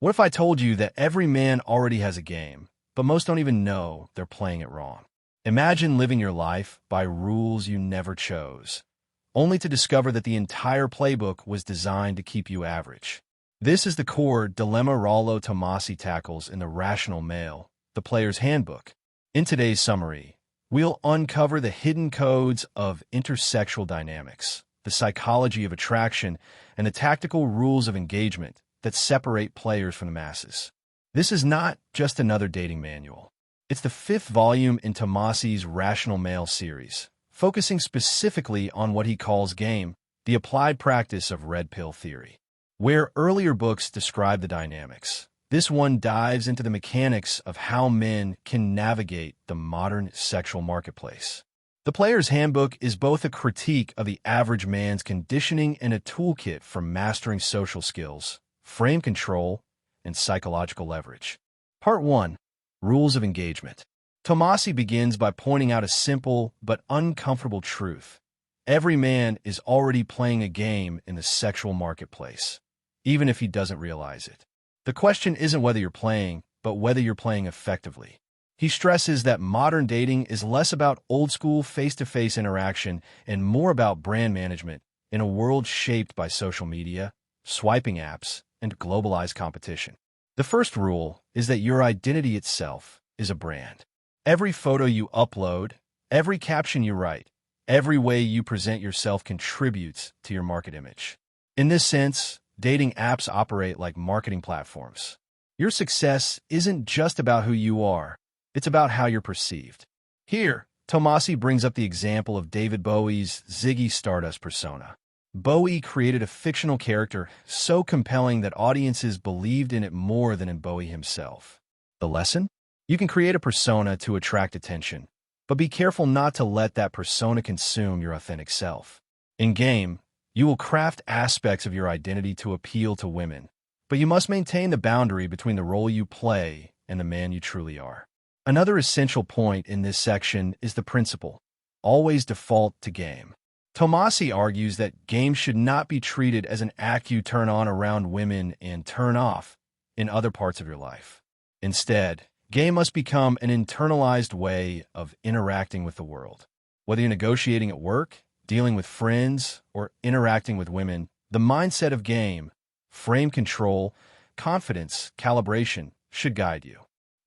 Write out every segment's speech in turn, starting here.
What if I told you that every man already has a game, but most don't even know they're playing it wrong? Imagine living your life by rules you never chose, only to discover that the entire playbook was designed to keep you average. This is the core dilemma Rollo Tomassi tackles in The Rational Male, the Player's Handbook. In today's summary, we'll uncover the hidden codes of intersexual dynamics, the psychology of attraction, and the tactical rules of engagement that separate players from the masses. This is not just another dating manual. It's the fifth volume in Tomassi's Rational Male series, focusing specifically on what he calls game, the applied practice of red pill theory. Where earlier books describe the dynamics, this one dives into the mechanics of how men can navigate the modern sexual marketplace. The Player's Handbook is both a critique of the average man's conditioning and a toolkit for mastering social skills, frame control, and psychological leverage. Part 1. Rules of Engagement. Tomassi begins by pointing out a simple but uncomfortable truth. Every man is already playing a game in the sexual marketplace, even if he doesn't realize it. The question isn't whether you're playing, but whether you're playing effectively. He stresses that modern dating is less about old-school face-to-face interaction and more about brand management in a world shaped by social media, swiping apps, and globalized competition. The first rule is that your identity itself is a brand. Every photo you upload, every caption you write, every way you present yourself contributes to your market image. In this sense, dating apps operate like marketing platforms. Your success isn't just about who you are, it's about how you're perceived. Here, Tomassi brings up the example of David Bowie's Ziggy Stardust persona. Bowie created a fictional character so compelling that audiences believed in it more than in Bowie himself. The lesson? You can create a persona to attract attention, but be careful not to let that persona consume your authentic self. In game, you will craft aspects of your identity to appeal to women, but you must maintain the boundary between the role you play and the man you truly are. Another essential point in this section is the principle: always default to game. Tomassi argues that game should not be treated as an act you turn on around women and turn off in other parts of your life. Instead, game must become an internalized way of interacting with the world. Whether you're negotiating at work, dealing with friends, or interacting with women, the mindset of game, frame control, confidence, calibration should guide you.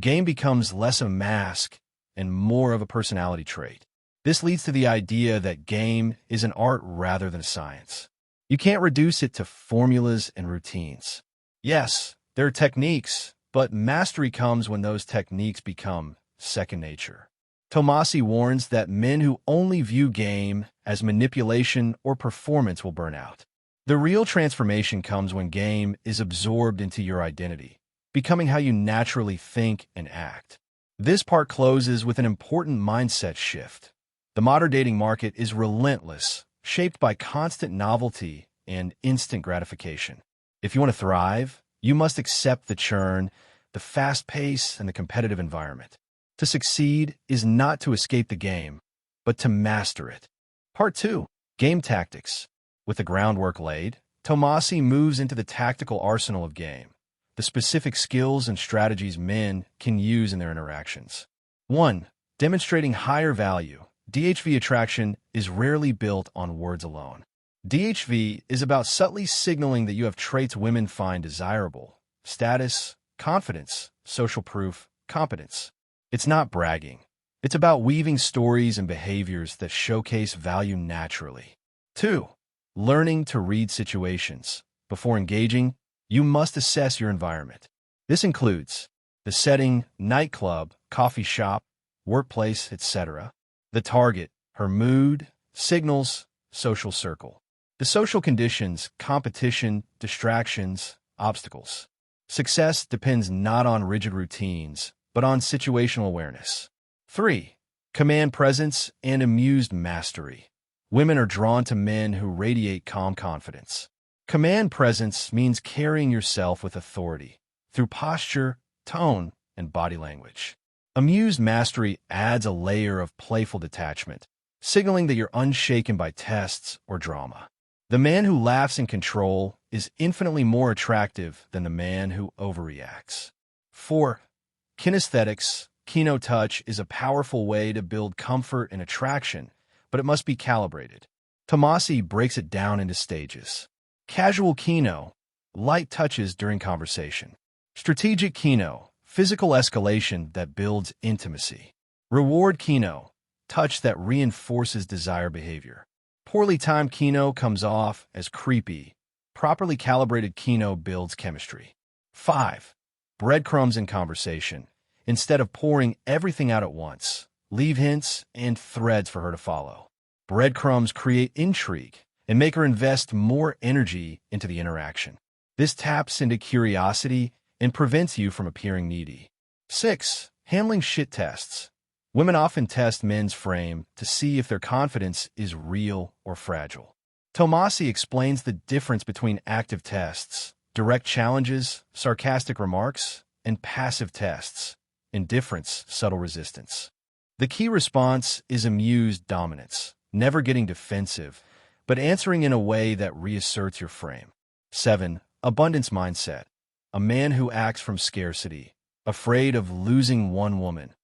Game becomes less a mask and more of a personality trait. This leads to the idea that game is an art rather than a science. You can't reduce it to formulas and routines. Yes, there are techniques, but mastery comes when those techniques become second nature. Tomassi warns that men who only view game as manipulation or performance will burn out. The real transformation comes when game is absorbed into your identity, becoming how you naturally think and act. This part closes with an important mindset shift. The modern dating market is relentless, shaped by constant novelty and instant gratification. If you want to thrive, you must accept the churn, the fast pace, and the competitive environment. To succeed is not to escape the game, but to master it. Part 2. Game Tactics. With the groundwork laid, Tomassi moves into the tactical arsenal of game, the specific skills and strategies men can use in their interactions. 1. Demonstrating higher value. DHV attraction is rarely built on words alone. DHV is about subtly signaling that you have traits women find desirable: status, confidence, social proof, competence. It's not bragging. It's about weaving stories and behaviors that showcase value naturally. 2. Learning to read situations. Before engaging, you must assess your environment. This includes the setting, nightclub, coffee shop, workplace, etc. The target, her mood, signals, social circle. The social conditions, competition, distractions, obstacles. Success depends not on rigid routines, but on situational awareness. 3. Command presence and amused mastery. Women are drawn to men who radiate calm confidence. Command presence means carrying yourself with authority through posture, tone, and body language. Amused mastery adds a layer of playful detachment, signaling that you're unshaken by tests or drama. The man who laughs in control is infinitely more attractive than the man who overreacts. 4. Kinesthetics. Kino touch is a powerful way to build comfort and attraction, but it must be calibrated. Tomassi breaks it down into stages. Casual kino, light touches during conversation. Strategic kino, physical escalation that builds intimacy. Reward kino, touch that reinforces desired behavior. Poorly timed kino comes off as creepy. Properly calibrated kino builds chemistry. 5. Breadcrumbs in conversation. Instead of pouring everything out at once, leave hints and threads for her to follow. Breadcrumbs create intrigue and make her invest more energy into the interaction. This taps into curiosity and prevents you from appearing needy. 6. Handling shit tests. Women often test men's frame to see if their confidence is real or fragile. Tomassi explains the difference between active tests, direct challenges, sarcastic remarks, and passive tests, indifference, subtle resistance. The key response is amused dominance, never getting defensive, but answering in a way that reasserts your frame. 7. Abundance mindset. A man who acts from scarcity, afraid of losing one woman,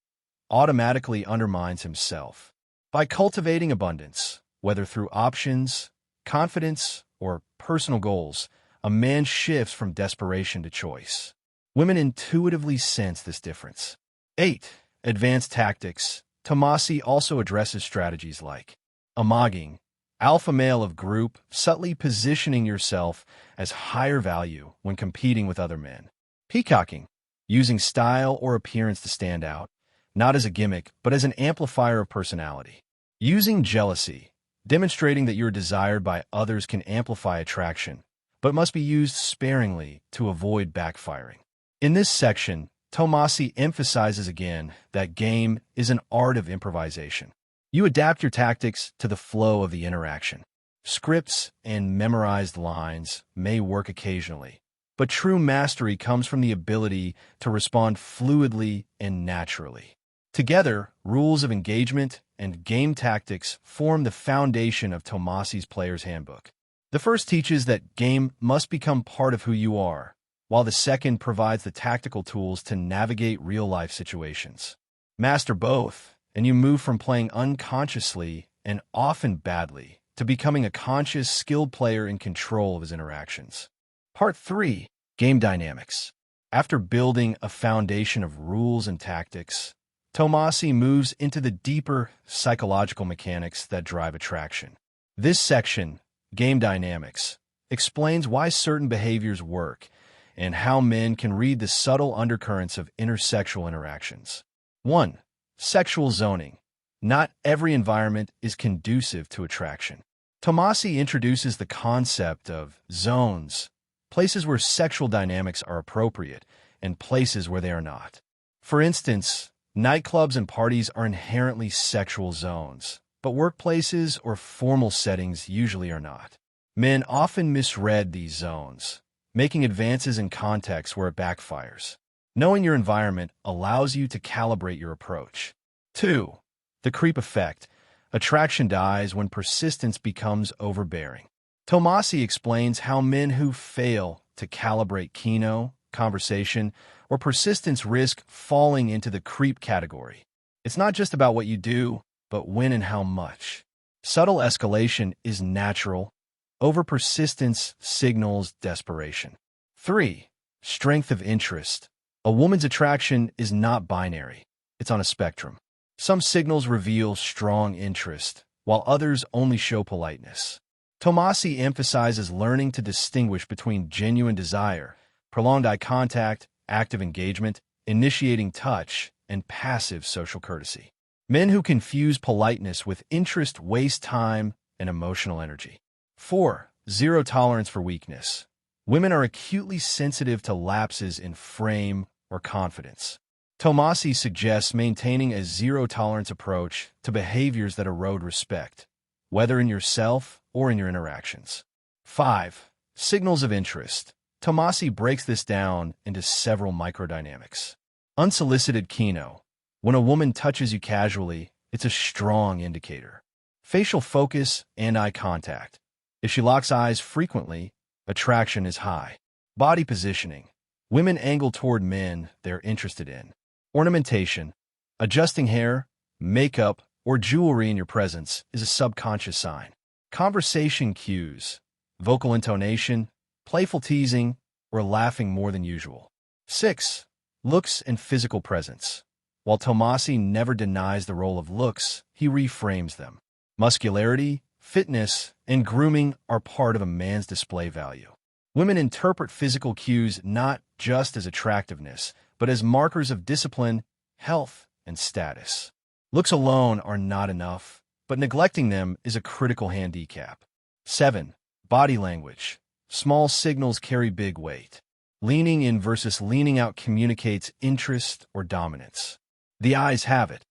automatically undermines himself. By cultivating abundance, whether through options, confidence, or personal goals, a man shifts from desperation to choice. Women intuitively sense this difference. 8. Advanced tactics. Tomassi also addresses strategies like amogging, alpha male of group, subtly positioning yourself as higher value when competing with other men. Peacocking, using style or appearance to stand out, not as a gimmick, but as an amplifier of personality. Using jealousy, demonstrating that you're desired by others can amplify attraction, but must be used sparingly to avoid backfiring. In this section, Tomassi emphasizes again that game is an art of improvisation. You adapt your tactics to the flow of the interaction. Scripts and memorized lines may work occasionally, but true mastery comes from the ability to respond fluidly and naturally. Together, rules of engagement and game tactics form the foundation of Tomassi's Player's Handbook. The first teaches that game must become part of who you are, while the second provides the tactical tools to navigate real-life situations. Master both, and you move from playing unconsciously and often badly to becoming a conscious, skilled player in control of his interactions. Part 3. Game Dynamics. After building a foundation of rules and tactics, Tomassi moves into the deeper psychological mechanics that drive attraction. This section, Game Dynamics, explains why certain behaviors work and how men can read the subtle undercurrents of intersexual interactions. 1. Sexual zoning. Not every environment is conducive to attraction. Tomassi introduces the concept of zones, places where sexual dynamics are appropriate and places where they are not. For instance, nightclubs and parties are inherently sexual zones, but workplaces or formal settings usually are not. Men often misread these zones, making advances in contexts where it backfires. Knowing your environment allows you to calibrate your approach. 2. The creep effect. Attraction dies when persistence becomes overbearing. Tomassi explains how men who fail to calibrate kino, conversation, or persistence risk falling into the creep category. It's not just about what you do, but when and how much. Subtle escalation is natural. Over-persistence signals desperation. 3. Strength of interest. A woman's attraction is not binary. It's on a spectrum. Some signals reveal strong interest, while others only show politeness. Tomassi emphasizes learning to distinguish between genuine desire, prolonged eye contact, active engagement, initiating touch, and passive social courtesy. Men who confuse politeness with interest waste time and emotional energy. 4. Zero tolerance for weakness. Women are acutely sensitive to lapses in frame or confidence. Tomassi suggests maintaining a zero-tolerance approach to behaviors that erode respect, whether in yourself or in your interactions. 5. Signals of interest. Tomassi breaks this down into several microdynamics. Unsolicited kino. When a woman touches you casually, it's a strong indicator. Facial focus and eye contact. If she locks eyes frequently, attraction is high. Body positioning. Women angle toward men they're interested in. Ornamentation. Adjusting hair, makeup, or jewelry in your presence is a subconscious sign. Conversation cues. Vocal intonation, playful teasing, or laughing more than usual. 6. Looks and physical presence. While Tomassi never denies the role of looks, he reframes them. Muscularity, fitness, and grooming are part of a man's display value. Women interpret physical cues not just as attractiveness, but as markers of discipline, health, and status. Looks alone are not enough, but neglecting them is a critical handicap. 7. Body language. Small signals carry big weight. Leaning in versus leaning out communicates interest or dominance. The eyes have it.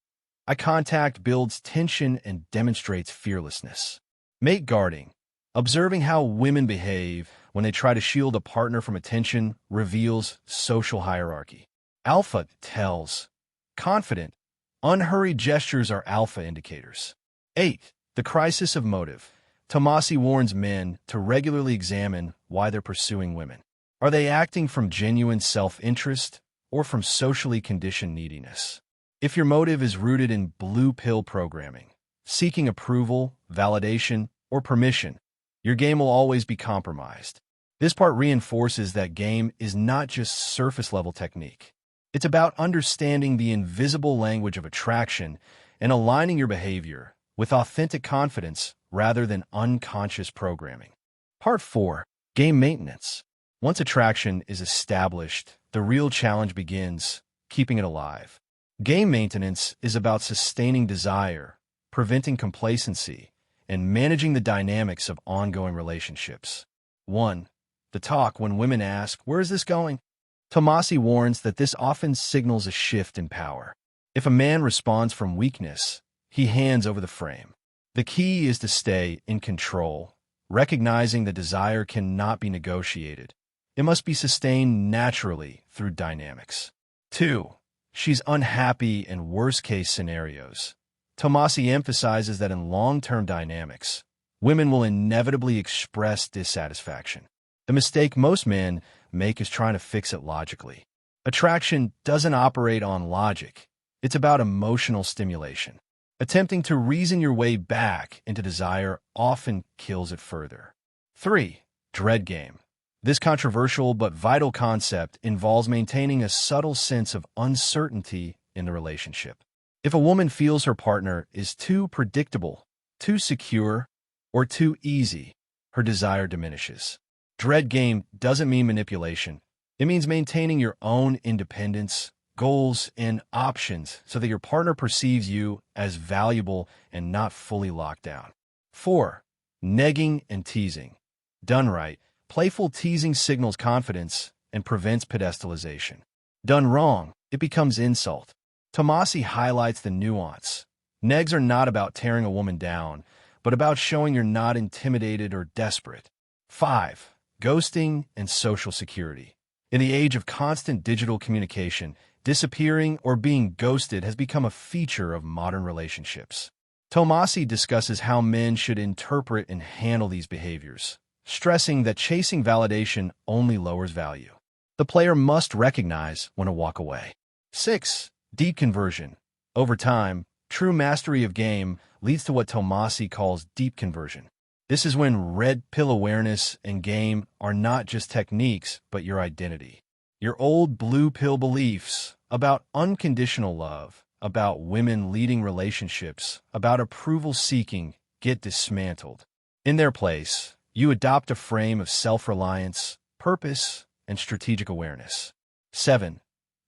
Eye contact builds tension and demonstrates fearlessness. Mate guarding. Observing how women behave when they try to shield a partner from attention reveals social hierarchy. Alpha tells. Confident, unhurried gestures are alpha indicators. 8. The crisis of motive. Tomassi warns men to regularly examine why they're pursuing women. Are they acting from genuine self-interest or from socially conditioned neediness? If your motive is rooted in blue pill programming, seeking approval, validation, or permission, your game will always be compromised. This part reinforces that game is not just surface-level technique. It's about understanding the invisible language of attraction and aligning your behavior with authentic confidence rather than unconscious programming. Part 4. Game maintenance. Once attraction is established, the real challenge begins, keeping it alive. Game maintenance is about sustaining desire, preventing complacency, and managing the dynamics of ongoing relationships. 1. The talk when women ask, "Where is this going?" Tomassi warns that this often signals a shift in power. If a man responds from weakness, he hands over the frame. The key is to stay in control, recognizing that desire cannot be negotiated. It must be sustained naturally through dynamics. 2. She's unhappy in worst-case scenarios. Tomassi emphasizes that in long-term dynamics, women will inevitably express dissatisfaction. The mistake most men make is trying to fix it logically. Attraction doesn't operate on logic. It's about emotional stimulation. Attempting to reason your way back into desire often kills it further. 3. Dread game. This controversial but vital concept involves maintaining a subtle sense of uncertainty in the relationship. If a woman feels her partner is too predictable, too secure, or too easy, her desire diminishes. Dread game doesn't mean manipulation. It means maintaining your own independence, goals, and options so that your partner perceives you as valuable and not fully locked down. 4. Negging and teasing. Done right, playful teasing signals confidence and prevents pedestalization. Done wrong, it becomes insult. Tomassi highlights the nuance. Negs are not about tearing a woman down, but about showing you're not intimidated or desperate. 5. Ghosting and social security. In the age of constant digital communication, disappearing or being ghosted has become a feature of modern relationships. Tomassi discusses how men should interpret and handle these behaviors, stressing that chasing validation only lowers value. The player must recognize when to walk away. 6. Deep conversion. Over time, true mastery of game leads to what Tomassi calls deep conversion. This is when red pill awareness and game are not just techniques, but your identity. Your old blue pill beliefs about unconditional love, about women leading relationships, about approval seeking get dismantled. In their place, you adopt a frame of self-reliance, purpose, and strategic awareness. 7.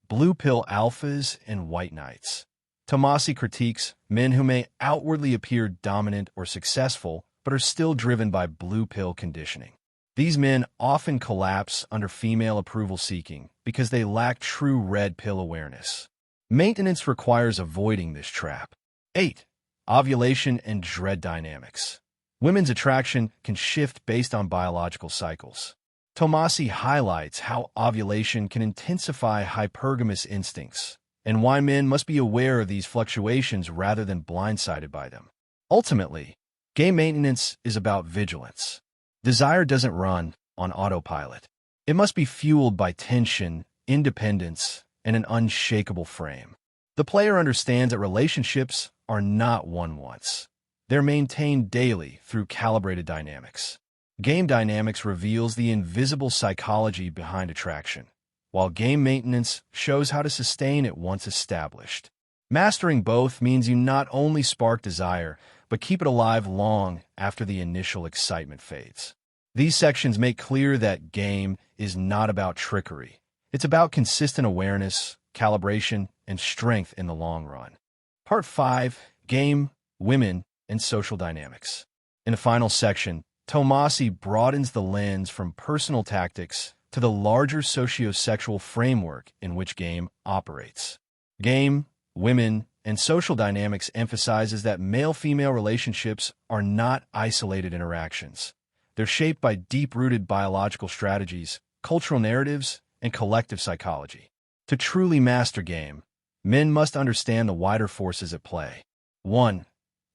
Blue pill alphas and white knights. Tomassi critiques men who may outwardly appear dominant or successful, but are still driven by blue pill conditioning. These men often collapse under female approval seeking because they lack true red pill awareness. Maintenance requires avoiding this trap. 8. Ovulation and dread dynamics. Women's attraction can shift based on biological cycles. Tomassi highlights how ovulation can intensify hypergamous instincts, and why men must be aware of these fluctuations rather than blindsided by them. Ultimately, game maintenance is about vigilance. Desire doesn't run on autopilot. It must be fueled by tension, independence, and an unshakable frame. The player understands that relationships are not won once. They're maintained daily through calibrated dynamics. Game dynamics reveals the invisible psychology behind attraction, while game maintenance shows how to sustain it once established. Mastering both means you not only spark desire, but keep it alive long after the initial excitement fades. These sections make clear that game is not about trickery. It's about consistent awareness, calibration, and strength in the long run. Part 5. Game, Women, and Social Dynamics. In the final section, Tomassi broadens the lens from personal tactics to the larger socio-sexual framework in which game operates. Game, Women, and Social Dynamics emphasizes that male-female relationships are not isolated interactions. They're shaped by deep-rooted biological strategies, cultural narratives, and collective psychology. To truly master game, men must understand the wider forces at play. 1.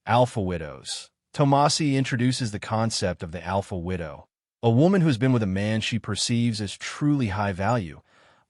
Alpha widows. Tomassi introduces the concept of the alpha widow, a woman who's been with a man she perceives as truly high value,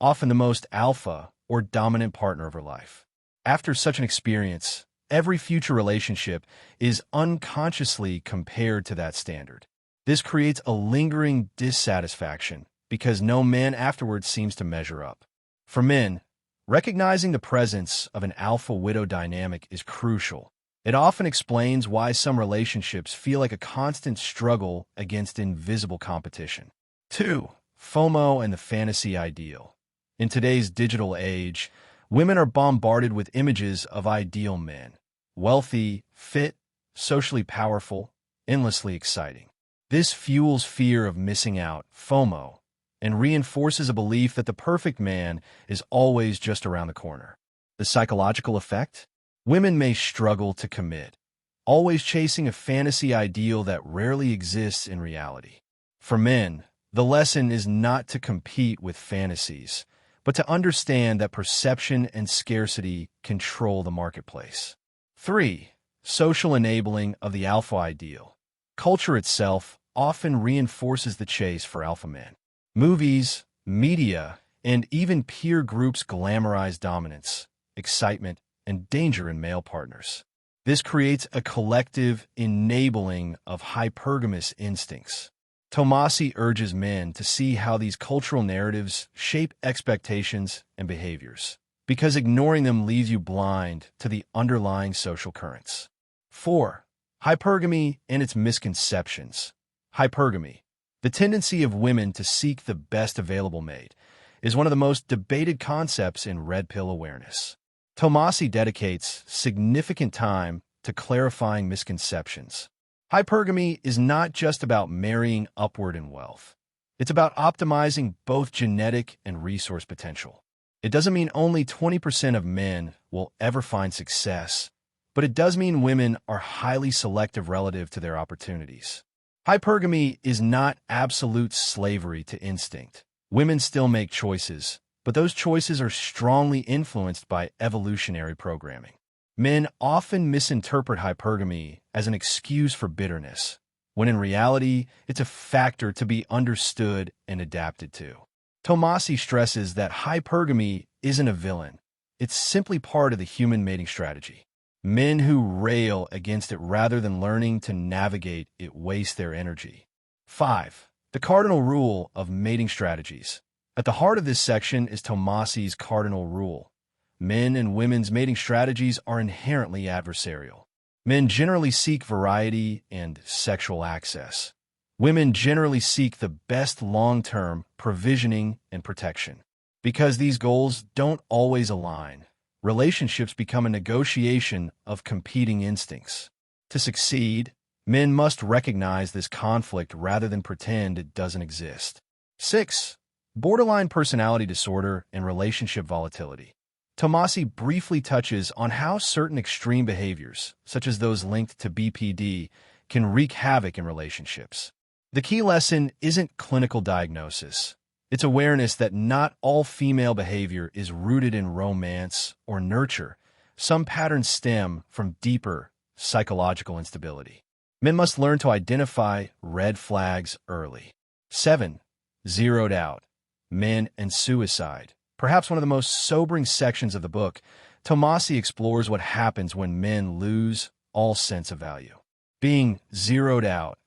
often the most alpha or dominant partner of her life. After such an experience, every future relationship is unconsciously compared to that standard. This creates a lingering dissatisfaction because no man afterwards seems to measure up. For men, recognizing the presence of an alpha widow dynamic is crucial. It often explains why some relationships feel like a constant struggle against invisible competition. 2. FOMO and the fantasy ideal. In today's digital age, women are bombarded with images of ideal men: wealthy, fit, socially powerful, endlessly exciting. This fuels fear of missing out, FOMO, and reinforces a belief that the perfect man is always just around the corner. The psychological effect? Women may struggle to commit, always chasing a fantasy ideal that rarely exists in reality. For men, the lesson is not to compete with fantasies, but to understand that perception and scarcity control the marketplace. 3. Social enabling of the alpha ideal. Culture itself often reinforces the chase for alpha men. Movies, media, and even peer groups glamorize dominance, excitement, and danger in male partners. This creates a collective enabling of hypergamous instincts. Tomassi urges men to see how these cultural narratives shape expectations and behaviors, because ignoring them leaves you blind to the underlying social currents. 4. Hypergamy and its misconceptions. Hypergamy, the tendency of women to seek the best available mate, is one of the most debated concepts in red pill awareness. Tomassi dedicates significant time to clarifying misconceptions. Hypergamy is not just about marrying upward in wealth. It's about optimizing both genetic and resource potential. It doesn't mean only 20% of men will ever find success, but it does mean women are highly selective relative to their opportunities. Hypergamy is not absolute slavery to instinct. Women still make choices, but those choices are strongly influenced by evolutionary programming. Men often misinterpret hypergamy as an excuse for bitterness, when in reality, it's a factor to be understood and adapted to. Tomassi stresses that hypergamy isn't a villain. It's simply part of the human mating strategy. Men who rail against it rather than learning to navigate it waste their energy. 5. The cardinal rule of mating strategies. At the heart of this section is Tomassi's cardinal rule. Men and women's mating strategies are inherently adversarial. Men generally seek variety and sexual access. Women generally seek the best long-term provisioning and protection. Because these goals don't always align, relationships become a negotiation of competing instincts. To succeed, men must recognize this conflict rather than pretend it doesn't exist. 6. Borderline personality disorder and relationship volatility. Tomassi briefly touches on how certain extreme behaviors, such as those linked to BPD, can wreak havoc in relationships. The key lesson isn't clinical diagnosis. It's awareness that not all female behavior is rooted in romance or nurture. Some patterns stem from deeper psychological instability. Men must learn to identify red flags early. 7. Zeroed out. Men and suicide. Perhaps one of the most sobering sections of the book, Tomassi explores what happens when men lose all sense of value. Being zeroed out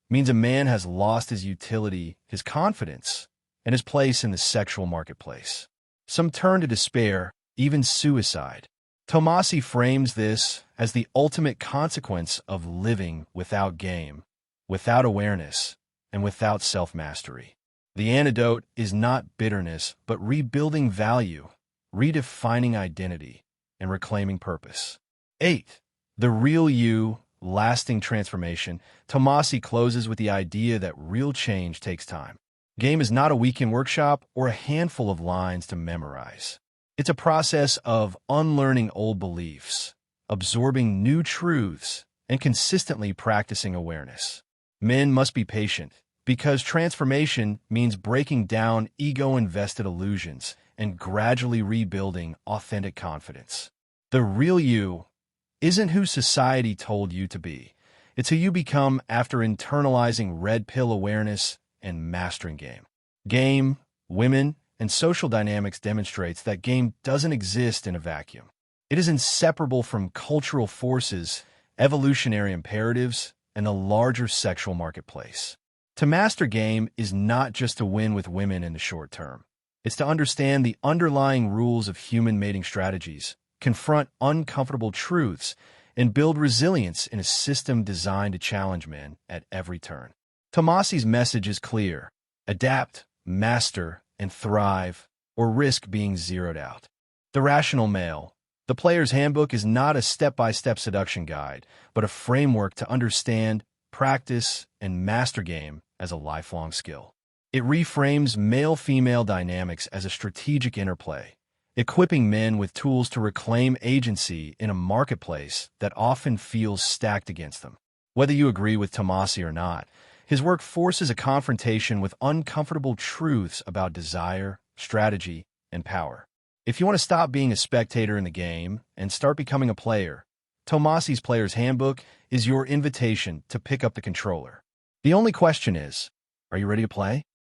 means a man has lost his utility, his confidence, and his place in the sexual marketplace. Some turn to despair, even suicide. Tomassi frames this as the ultimate consequence of living without game, without awareness, and without self-mastery. The antidote is not bitterness, but rebuilding value, redefining identity, and reclaiming purpose. 8. The real you, lasting transformation. Tomassi closes with the idea that real change takes time. Game is not a weekend workshop or a handful of lines to memorize. It's a process of unlearning old beliefs, absorbing new truths, and consistently practicing awareness. Men must be patient, because transformation means breaking down ego-invested illusions and gradually rebuilding authentic confidence. The real you isn't who society told you to be. It's who you become after internalizing red pill awareness and mastering game. Game, women, and social dynamics demonstrates that game doesn't exist in a vacuum. It is inseparable from cultural forces, evolutionary imperatives, and the larger sexual marketplace. To master game is not just to win with women in the short term. It's to understand the underlying rules of human mating strategies, confront uncomfortable truths, and build resilience in a system designed to challenge men at every turn. Tomassi's message is clear: adapt, master, and thrive, or risk being zeroed out. The Rational Male. The Player's Handbook is not a step-by-step seduction guide, but a framework to understand, practice, and master game as a lifelong skill. It reframes male-female dynamics as a strategic interplay, equipping men with tools to reclaim agency in a marketplace that often feels stacked against them. Whether you agree with Tomassi or not, his work forces a confrontation with uncomfortable truths about desire, strategy, and power. If you want to stop being a spectator in the game and start becoming a player, Tomassi's Player's Handbook is your invitation to pick up the controller. The only question is, are you ready to play?